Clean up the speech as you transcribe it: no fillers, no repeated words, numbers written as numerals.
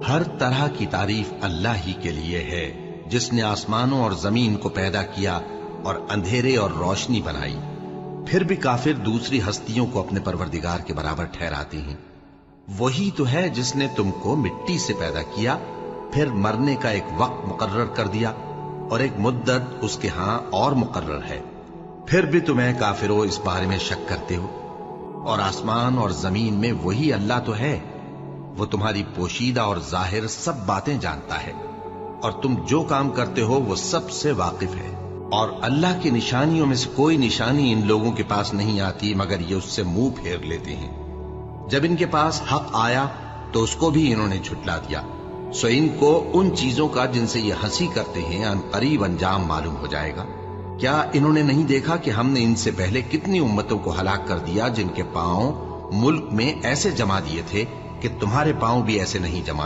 ہر طرح کی تعریف اللہ ہی کے لیے ہے جس نے آسمانوں اور زمین کو پیدا کیا اور اندھیرے اور روشنی بنائی۔ پھر بھی کافر دوسری ہستیوں کو اپنے پروردگار کے برابر ٹھہراتے ہیں۔ وہی تو ہے جس نے تم کو مٹی سے پیدا کیا، پھر مرنے کا ایک وقت مقرر کر دیا اور ایک مدت اس کے ہاں اور مقرر ہے، پھر بھی تمہیں کافروں اس بارے میں شک کرتے ہو۔ اور آسمان اور زمین میں وہی اللہ تو ہے، وہ تمہاری پوشیدہ اور ظاہر سب باتیں جانتا ہے، اور تم جو کام کرتے ہو وہ سب سے واقف ہے۔ اور اللہ کی نشانیوں میں سے کوئی نشانی ان لوگوں کے پاس نہیں آتی مگر یہ اس سے منہ پھیر لیتے ہیں۔ جب ان کے پاس حق آیا تو اس کو بھی انہوں نے جھٹلا دیا، سو ان کو ان چیزوں کا جن سے یہ ہنسی کرتے ہیں ان قریب انجام معلوم ہو جائے گا۔ کیا انہوں نے نہیں دیکھا کہ ہم نے ان سے پہلے کتنی امتوں کو ہلاک کر دیا جن کے پاؤں ملک میں ایسے جما دیے تھے کہ تمہارے پاؤں بھی ایسے نہیں جمائے؟